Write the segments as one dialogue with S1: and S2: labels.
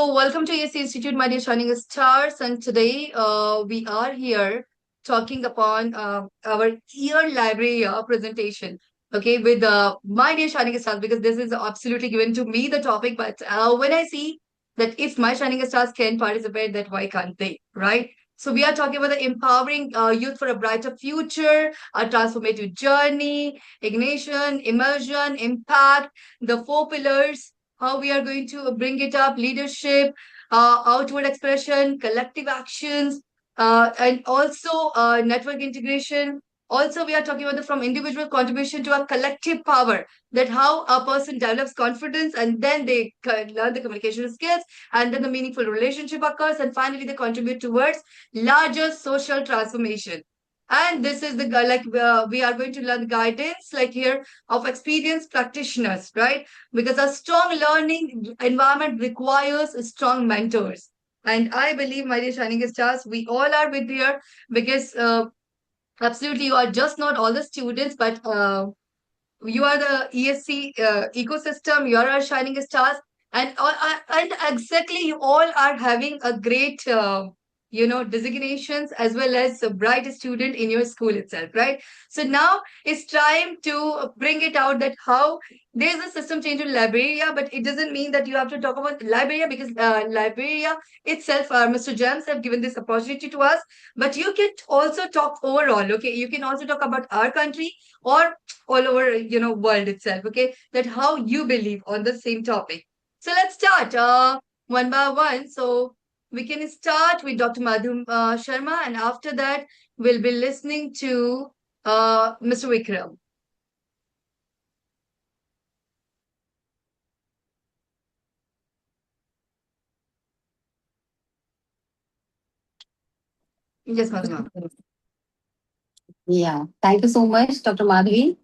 S1: So, welcome to ESC Institute, my dear shining stars. And today we are here talking upon our year library presentation. Okay, with my dear shining stars, because this is absolutely given to me the topic. But when I see that if my shining stars can participate, that why can't they, right? So, we are talking about the empowering youth for a brighter future, a transformative journey, ignition, immersion, impact, the four pillars, how we are going to bring it up: leadership, outward expression, collective actions, and also network integration. Also, we are talking about from individual contribution to a collective power, that how a person develops confidence and then they learn the communication skills, and then the meaningful relationship occurs, and finally they contribute towards larger social transformation. And this is the we are going to learn guidance like here of experienced practitioners, right? Because a strong learning environment requires strong mentors. And I believe, my dear shining stars, we all are with here because absolutely you are just not all the students, but you are the ESC ecosystem. You are our shining stars, and exactly you all are having a great designations as well as a bright student in your school itself, right? So now it's time to bring it out that how there's a system change in Liberia, but it doesn't mean that you have to talk about Liberia, because Liberia itself, Mr. James have given this opportunity to us. But you can also talk overall. Okay, you can also talk about our country or all over world itself. Okay, that how you believe on the same topic. So let's start one by one. So we can start with Dr. Madhu Sharma, and after that we'll be listening to Mr. Vikram. Yes, Madhu ma'am.
S2: Yeah, thank you so much, Dr. Madhvi.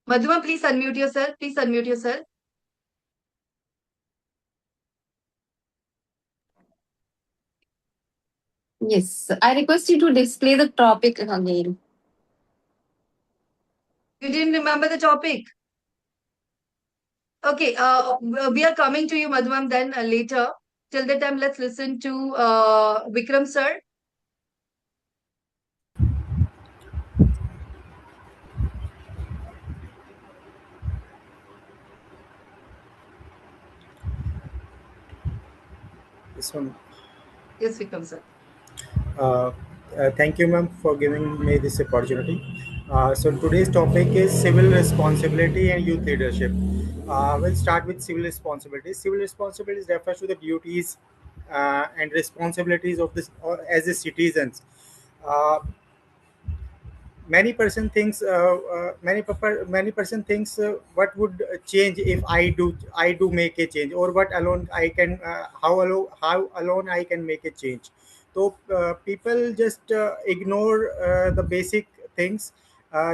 S1: Madhu ma'am, please unmute yourself. Please unmute yourself.
S2: Yes, I request you to display the topic again.
S1: You didn't remember the topic. Okay, we are coming to you, Madhu ma'am, then later. Till that time, let's listen to Vikram sir.
S3: This one.
S1: Yes, Vikram sir.
S3: Uh, Thank you, ma'am, for giving me this opportunity. So today's topic is civil responsibility and youth leadership. We'll start with civil responsibilities. Civil responsibilities refers to the duties and responsibilities of this as a citizens. Uh, many person thinks what would change if I do make a change, or what alone I can how alone I can make a change. So people just ignore the basic things.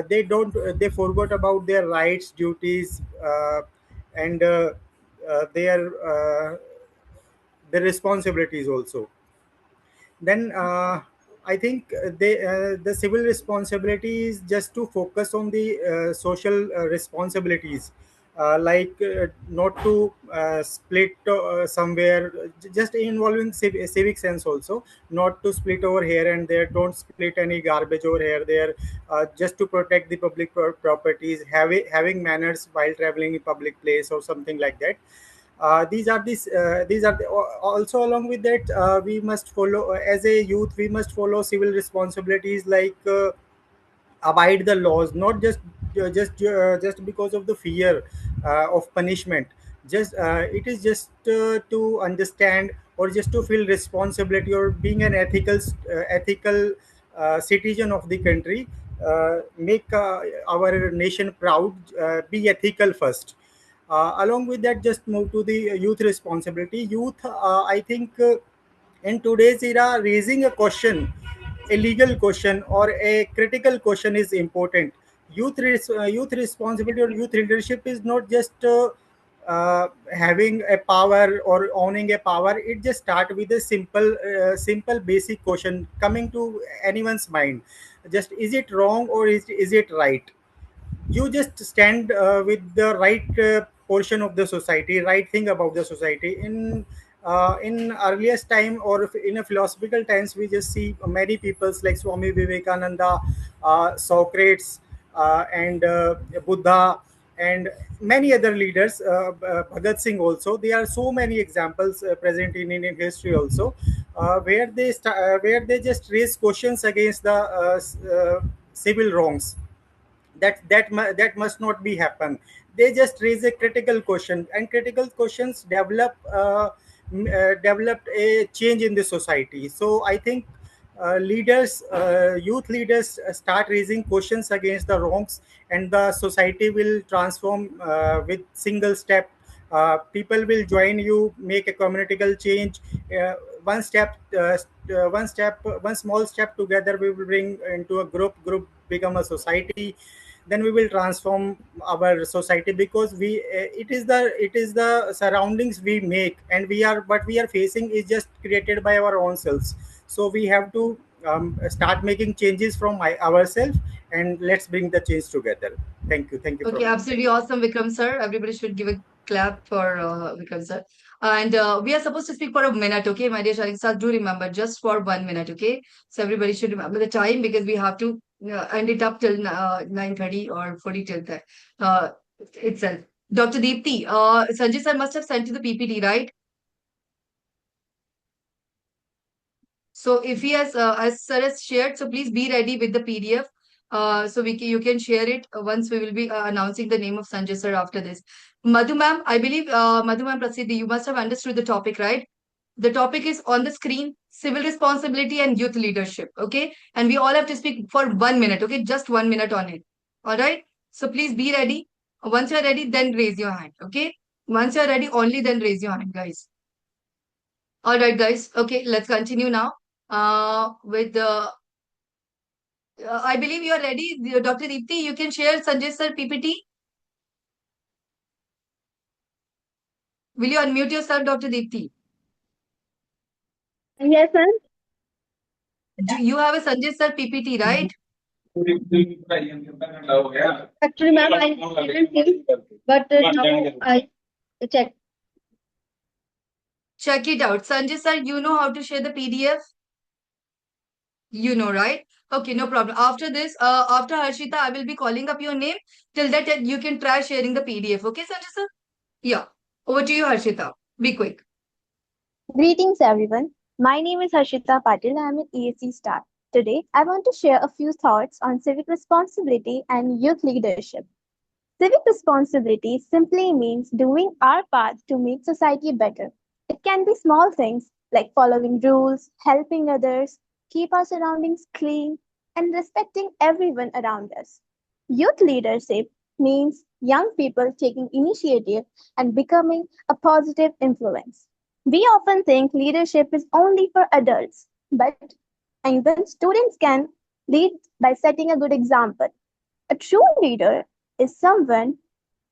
S3: They forgot about their rights, duties, and their responsibilities also. Then I think the civil responsibility is just to focus on the social responsibilities, not to split somewhere, just involving civic sense also, not to split over here and there, don't split any garbage over here there, just to protect the public properties, having manners while traveling in public place or something like that. These are also, along with that, we must follow, as a youth we must follow civil responsibilities, like abide the laws, not just because of the fear of punishment. Just it is just to understand, or just to feel responsibility, or being an ethical citizen of the country, make our nation proud, be ethical first. Along with that, just move to the youth responsibility. Youth, I think, in today's era, raising a question, a legal question or a critical question, is important. Youth responsibility or youth leadership is not just having a power or owning a power. It just start with a simple basic question coming to anyone's mind: just, is it wrong, or is it right? You just stand with the right portion of the society, right thing about the society. In earliest time, or in a philosophical times, we just see many peoples like Swami Vivekananda, Socrates, and Buddha, and many other leaders, Bhagat Singh also. There are so many examples present in Indian history also, where they just raise questions against the civil wrongs. That must not be happen. They just raise a critical question, and critical questions developed a change in the society. So I think youth leaders start raising questions against the wrongs, and the society will transform with single step. People will join you, make a communal change. One step one small step together, we will bring into a group become a society. Then we will transform our society, because it is the surroundings we make, and what we are facing is just created by our own selves. So we have to start making changes from ourselves, and let's bring the change together. Thank you
S1: Okay,
S3: from my side.
S1: absolutely awesome, Vikram sir. Everybody should give a clap for Vikram sir. And we are supposed to speak for a minute, okay, my dear Sharik sir. Do remember, just for 1 minute, okay? So everybody should remember the time, because we have to end it up till 9:30 or 40 till that itself. Dr. Deepti, Sanjay sir must have sent you the PPT, right? So if he has, as sir has shared, so please be ready with the PDF. So you can share it once we will be announcing the name of Sanjay sir after this. Madhu ma'am, I believe Madhu ma'am Prasiddhi, you must have understood the topic, right? The topic is on the screen: civil responsibility and youth leadership. Okay, and we all have to speak for 1 minute. Okay, just 1 minute on it. All right. So please be ready. Once you're ready, then raise your hand. Okay. Once you're ready, only then raise your hand, guys. All right, guys. Okay, let's continue now. With the, I believe you are ready, Dr. Deepti. You can share Sanjay sir PPT. Will you unmute yourself, Dr. Deepti?
S2: Yes, sir.
S1: Do you have a Sanjay sir PPT, right?
S2: Actually, ma'am, I didn't see, but now I check.
S1: Check it out. Sanjay sir, you know how to share the PDF? You know, right? Okay, no problem. After this, after Harshita, I will be calling up your name. Till that, you can try sharing the PDF. Okay, Sanjay sir? Yeah. Over to you, Harshita. Be quick.
S4: Greetings everyone. My name is Harshita Patil. I am an ESC staff. Today, I want to share a few thoughts on civic responsibility and youth leadership. Civic responsibility simply means doing our part to make society better. It can be small things like following rules, helping others, keep our surroundings clean, and respecting everyone around us. Youth leadership means young people taking initiative and becoming a positive influence. We often think leadership is only for adults, but even students can lead by setting a good example. A true leader is someone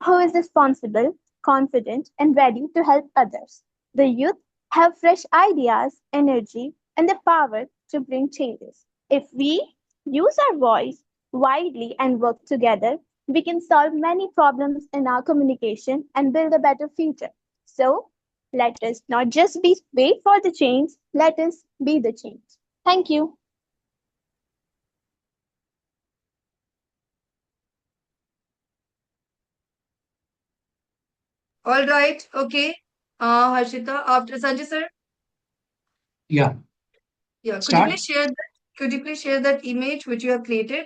S4: who is responsible, confident, and ready to help others. The youth have fresh ideas, energy, and the power to bring changes. If we use our voice widely and work together, we can solve many problems in our communication and build a better future. So, let us not just be wait for the change, let us be the change. Thank you.
S1: All right. Okay. Harshita, after Sanjay sir.
S5: Yeah,
S1: Yeah. Could you
S5: start.
S1: please share that? Could you please share that image which you have created?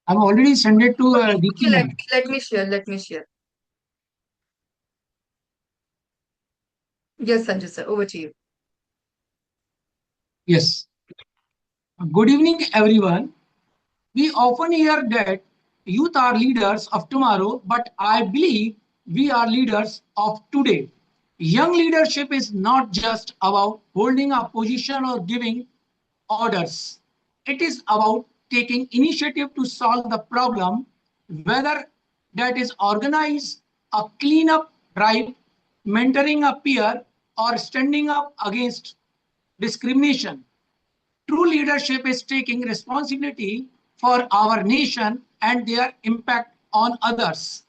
S5: I've already sent it to
S1: Okay,
S5: Deepti
S1: okay,
S5: ma'am.
S1: let me share. Let me share. Yes, Sanjay sir, over to you.
S5: Yes. Good evening, everyone. We often hear that youth are leaders of tomorrow, but I believe we are leaders of today. Young leadership is not just about holding a position or giving orders. It is about taking initiative to solve the problem, whether that is organize a cleanup drive, mentoring a peer, or standing up against discrimination. True leadership is taking responsibility for our nation and their impact on others.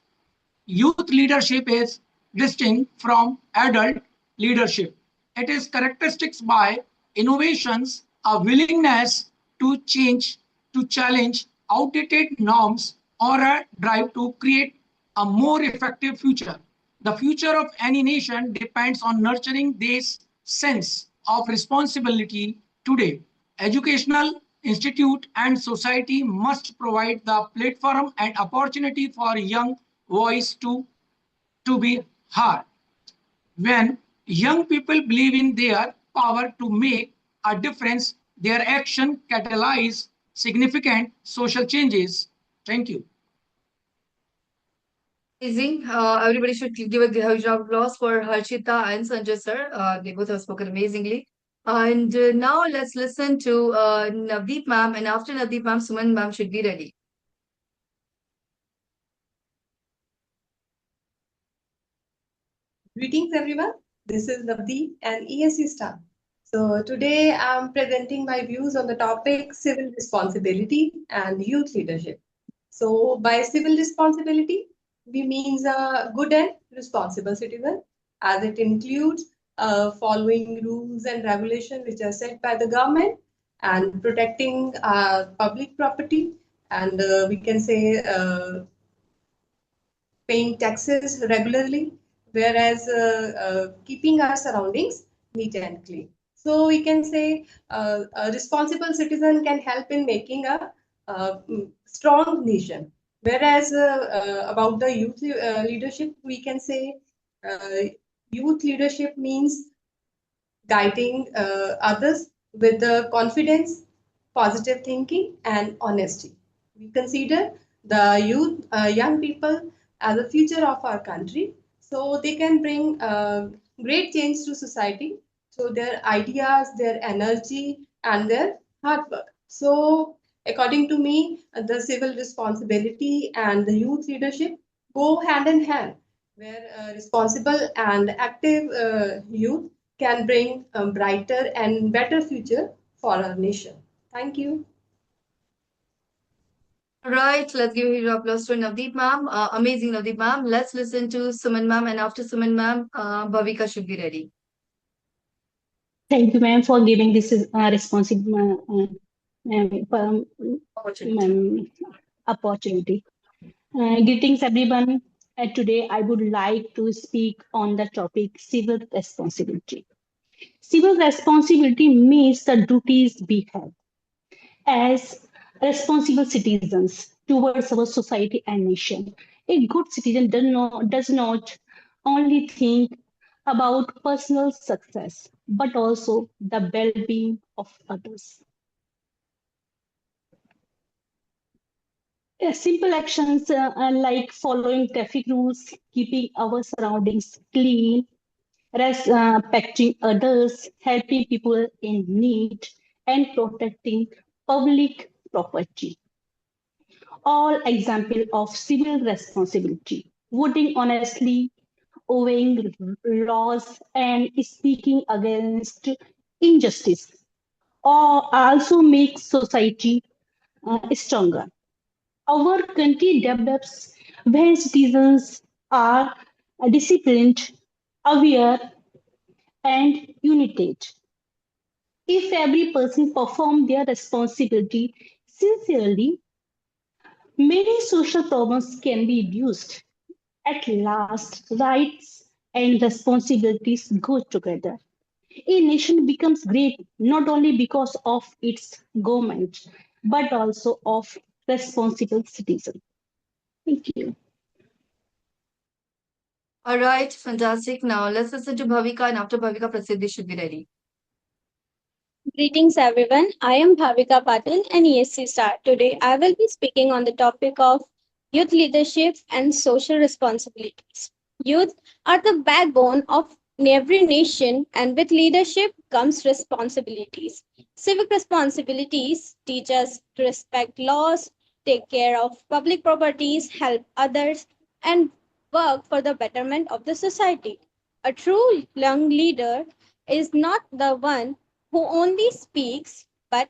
S5: Youth leadership is distinct from adult leadership. It is characteristics by innovations, a willingness to change, to challenge outdated norms, or a drive to create a more effective future. The future of any nation depends on nurturing this sense of responsibility today. Educational institute and society must provide the platform and opportunity for young voice to be heard. When young people believe in their power to make a difference, their action catalyze significant social changes. Thank you.
S1: Amazing. Everybody should give a huge round of applause for Harshita and Sanjay sir. They both have spoken amazingly. And now let's listen to Navdeep ma'am. And after Navdeep ma'am, Suman ma'am should be ready.
S6: Greetings everyone, this is Navdeep, an ESC staff. So today I'm presenting my views on the topic civil responsibility and youth leadership. So by civil responsibility, we means a good and responsible citizen, as it includes following rules and regulations which are set by the government and protecting public property, and we can say paying taxes regularly, whereas keeping our surroundings neat and clean. So we can say a responsible citizen can help in making a strong nation. Whereas about the youth leadership, we can say uh, youth leadership means guiding others with the confidence, positive thinking, and honesty. We consider the youth, young people, as the future of our country, so they can bring great change to society. So their ideas, their energy, and their hard work. So, according to me, the civil responsibility and the youth leadership go hand in hand, where responsible and active youth can bring a brighter and better future for our nation. Thank you.
S1: All right, let's give a huge applause to Navdeep ma'am. Amazing Navdeep ma'am. Let's listen to Suman ma'am. And after Suman ma'am, Bhavika should be ready.
S2: Thank you, ma'am, for giving this responsible
S1: Opportunity.
S2: opportunity. Greetings, everyone. Today, I would like to speak on the topic civil responsibility. Civil responsibility means the duties we have as responsible citizens towards our society and nation. A good citizen does not only think about personal success, but also the well being of others. Simple actions like following traffic rules, keeping our surroundings clean, respecting others, helping people in need, and protecting public property. All example of civil responsibility. Voting honestly, obeying laws, and speaking against injustice, or also makes society stronger. Our country develops when citizens are disciplined, aware, and united. If every person performs their responsibility sincerely, many social problems can be reduced. At last, rights and responsibilities go together. A nation becomes great not only because of its government, but also of responsible citizens. Thank you.
S1: All right, fantastic. Now let's listen to Bhavika. And after Bhavika, Prasiddhi should be ready.
S4: Greetings everyone. I am Bhavika Patil, an ESC star. Today I will be speaking on the topic of youth leadership and social responsibilities. Youth are the backbone of every nation, and with leadership comes responsibilities. Civic responsibilities teach us to respect laws, take care of public properties, help others, and work for the betterment of the society. A true young leader is not the one who only speaks, but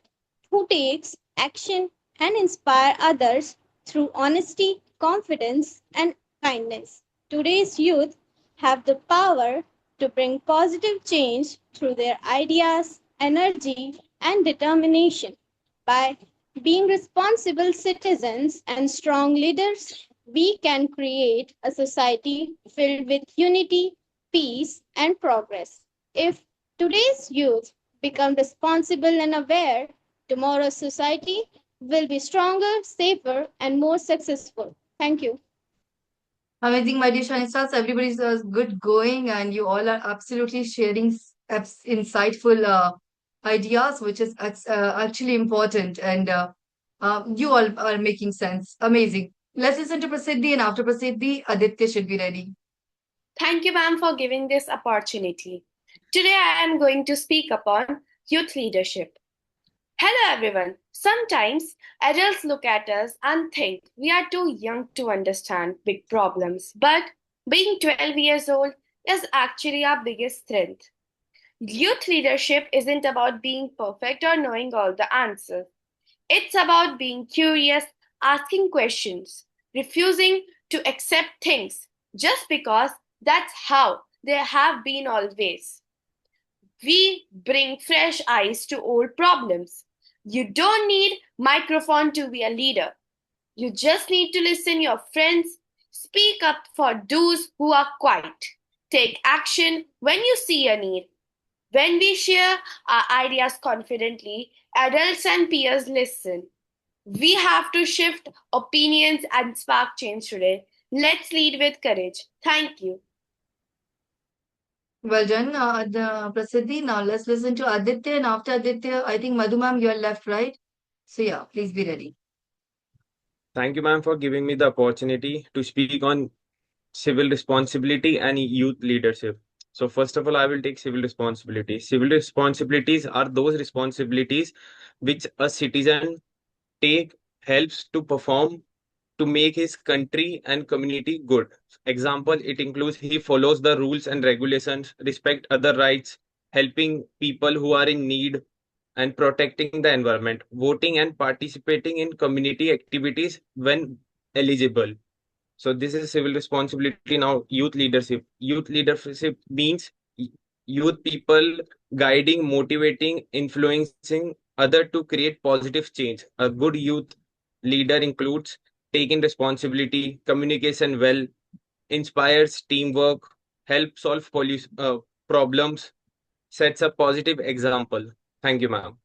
S4: who takes action and inspire others through honesty, confidence, and kindness. Today's youth have the power to bring positive change through their ideas, energy, and determination. By being responsible citizens and strong leaders, we can create a society filled with unity, peace, and progress. If today's youth become responsible and aware, tomorrow's society will be stronger, safer, and more successful. Thank you.
S1: Amazing, my dear Shining Stars. Everybody's good going, and you all are absolutely sharing insightful ideas, which is actually important. And you all are making sense. Amazing. Let's listen to Prasiddhi, and after Prasiddhi, Aditya should be ready.
S7: Thank you, ma'am, for giving this opportunity. Today, I am going to speak upon youth leadership. Hello, everyone. Sometimes adults look at us and think we are too young to understand big problems, but being 12 years old is actually our biggest strength. Youth leadership isn't about being perfect or knowing all the answers. It's about being curious, asking questions, refusing to accept things just because that's how they have been always. We bring fresh eyes to old problems. You don't need microphone to be a leader. You just need to listen your friends, speak up for those who are quiet. Take action when you see a need. When we share our ideas confidently, adults and peers listen. We have to shift opinions and spark change today. Let's lead with courage. Thank you.
S1: Well done, Prasiddhi. Now let's listen to Aditya, and after Aditya, I think Madhu ma'am, you're left, right? So yeah, please be ready.
S8: Thank you, ma'am, for giving me the opportunity to speak on civil responsibility and youth leadership. So, first of all, I will take civil responsibilities. Civil responsibilities are those responsibilities which a citizen take helps to perform to make his country and community good. Example, it includes he follows the rules and regulations, respect other rights, helping people who are in need, and protecting the environment, voting and participating in community activities when eligible. So this is civil responsibility. Now, youth leadership. Youth leadership means youth people guiding, motivating, influencing other to create positive change. A good youth leader includes taking responsibility, communication well, inspires teamwork, help solve problems, sets a positive example. Thank you, ma'am.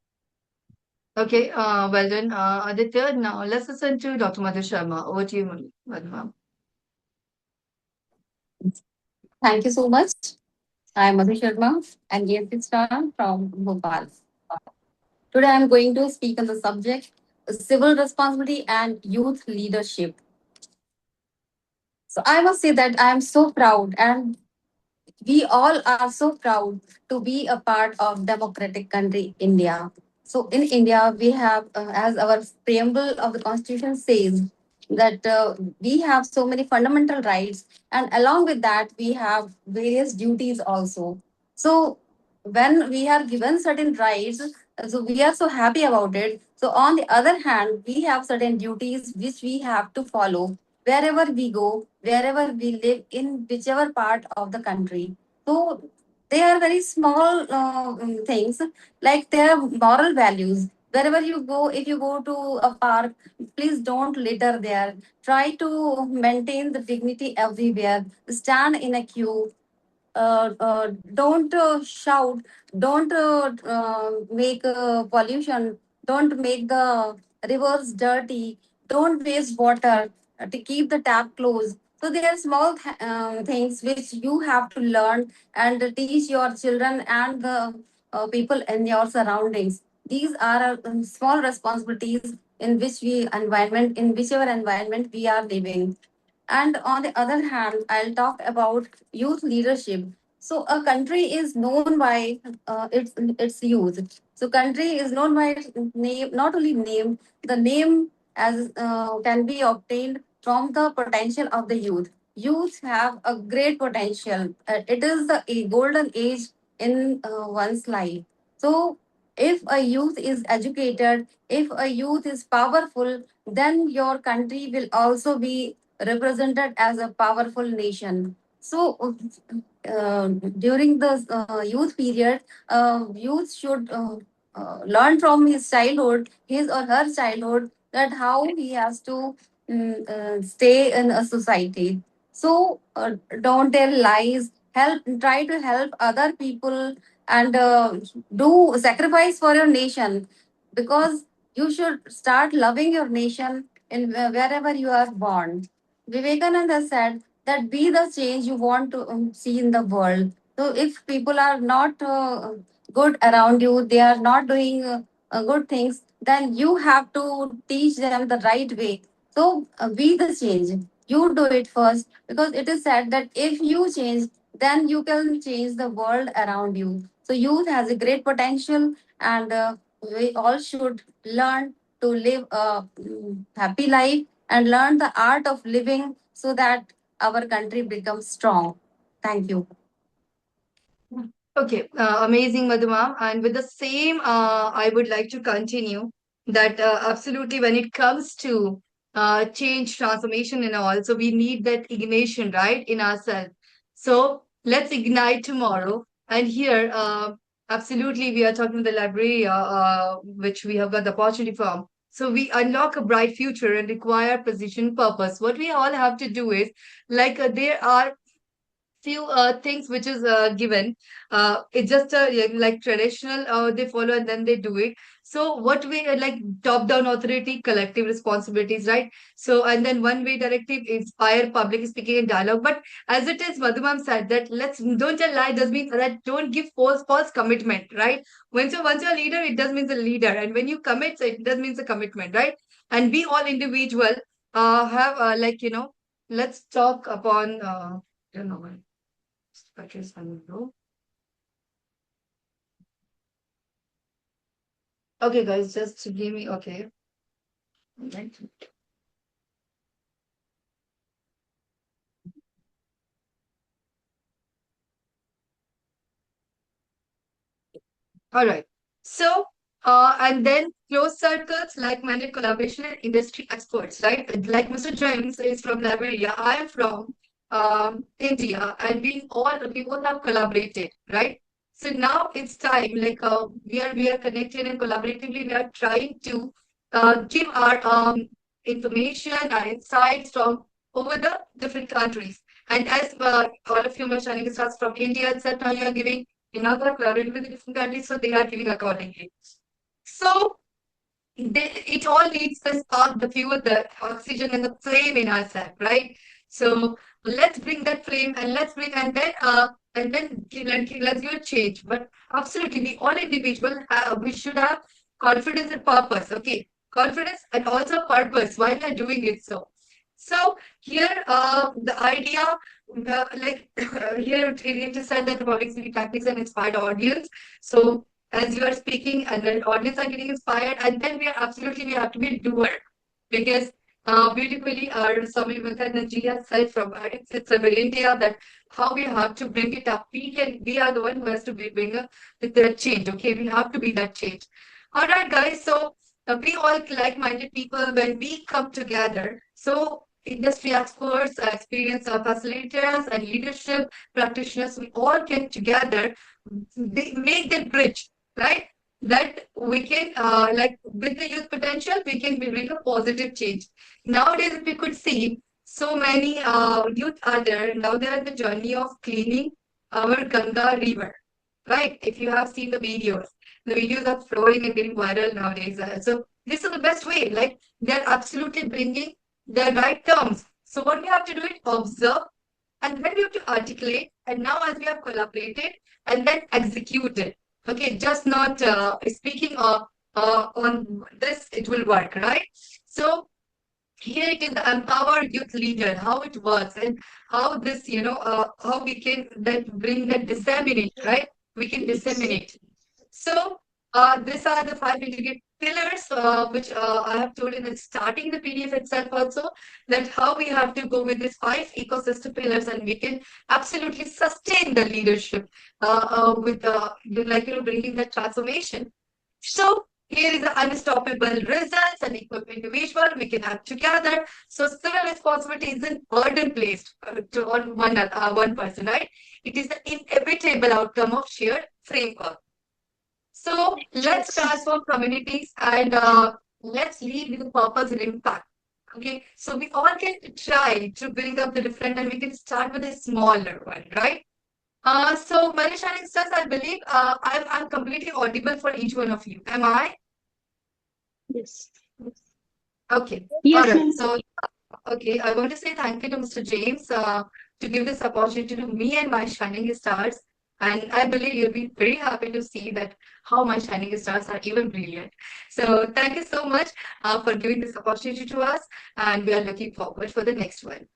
S1: Okay, well done, Aditya. Now let's listen to Dr. Madhu Sharma. Over to you, Madhu ma'am.
S9: Thank you so much. I am Madhu Sharma and ESC star from Bhopal. Today I am going to speak on the subject civil responsibility and youth leadership. So I must say that I am so proud and we all are so proud to be a part of democratic country India. So in India we have as our preamble of the constitution says that we have so many fundamental rights and along with that we have various duties also. So when we are given certain rights, so we are so happy about it. So on the other hand we have certain duties which we have to follow wherever we go, wherever we live, in whichever part of the country. So they are very small things, like their moral values. Wherever you go, if you go to a park, please don't litter there. Try to maintain the dignity everywhere. Stand in a queue, don't shout, don't make pollution, don't make the rivers dirty, don't waste water, to keep the tap closed. So there are small things which you have to learn and teach your children and the people in your surroundings. These are small responsibilities in which we environment, in whichever environment we are living. And on the other hand, I'll talk about youth leadership. So a country is known by its youth. So country is known by its name, not only name, the name as can be obtained from the potential of the youth. Youth have a great potential. It is the a golden age in one's life. So If a youth is educated, if a youth is powerful, then your country will also be represented as a powerful nation. So, during the youth period, youth should learn from his childhood, his or her childhood, that how he has to stay in a society. So, don't tell lies. Help, try to help other people, and do sacrifice for your nation, because you should start loving your nation in wherever you are born. Vivekananda said that be the change you want to see in the world. So if people are not good around you, they are not doing good things, then you have to teach them the right way. So be the change. You do it first, because it is said that if you change, then you can change the world around you. So youth has a great potential, and we all should learn to live a happy life and learn the art of living, so that our country becomes strong. Thank you.
S1: Okay, amazing, Madhuma. And with the same, I would like to continue that absolutely when it comes to change, transformation, and all, so we need that ignition, right, in ourselves. So let's ignite tomorrow. And here, absolutely, we are talking the library, which we have got the opportunity from. So we unlock a bright future and require precision purpose. What we all have to do is, like, there are few things which is given. It's just like traditional, they follow and then they do it. So what we like top down authority, collective responsibilities, right? So and then one way directive, inspire public speaking and dialogue. But as it is, Madhumam said that let's don't tell lie, does mean that don't give false commitment, right? Once you're a leader, it does mean the leader, and when you commit, so it does mean the commitment, right? And we all individual have like let's talk upon I don't know what purchase and grow. Okay, guys, just give me okay. Right. All right. So, and then close circles, like-minded collaboration and industry experts, right? Like Mr. James is from Liberia, I am from India, and we all have collaborated, right? So now it's time, like we are connected and collaboratively we are trying to give our information, our insights from over the different countries. And as all of you mentioning, starts from India, etc. You are giving another collaborating with the different countries, so they are giving accordingly. So it all needs the spark, the fuel, the oxygen, and the flame in ourselves, right? So let's bring that flame and let's bring and then let's give a change. But absolutely, we all individual we should have confidence and purpose. Okay, confidence and also purpose while we're doing it. So here, the idea, like here it is said that the public speaking tactics and inspired audience. So as you are speaking, and then audience are getting inspired, and then we have to be a doer, because beautifully our Swami Vivekananda ji has said from it's a very India that how we have to bring it up. We are the one who has to bring up the change. Okay, we have to be that change. All right, guys. So we all like-minded people when we come together. So industry experts, experienced facilitators, and leadership practitioners, we all get together. They make that bridge, right? That we can, like with the youth potential, we can bring a positive change. Nowadays, if we could see, so many youth are there. Now they are in the journey of cleaning our Ganga river, right? If you have seen the videos are flowing and getting viral nowadays. So this is the best way. Like they're absolutely bringing the right terms. So what we have to do is observe, and then we have to articulate. And now, as we have collaborated, and then execute it. Okay, just not speaking on this, it will work, right? So here it is the empower youth leader, how it works, and how this, how we can then bring that disseminate, right? We can disseminate. So these are the five integrated pillars, which I have told in the starting the PDF itself also, that how we have to go with these five ecosystem pillars, and we can absolutely sustain the leadership with bringing that transformation. So here is the unstoppable results and equipped individual we can act together. So civil responsibility isn't burden placed on one person, right? It is the inevitable outcome of shared framework. So let's transform communities and let's lead with purpose and impact. Okay, so we all can try to bring up the different, and we can start with a smaller one, right? So Manish and Stars, I believe I'm completely audible for each one of you. Am I?
S2: Yes.
S1: Okay. All
S2: Yes,
S1: right.
S2: ma'am.
S1: So, okay, I want to say thank you to Mr. James to give this opportunity to me and my shining stars. And I believe you'll be very happy to see that how my shining stars are even brilliant. So, thank you so much for giving this opportunity to us. And we are looking forward for the next one.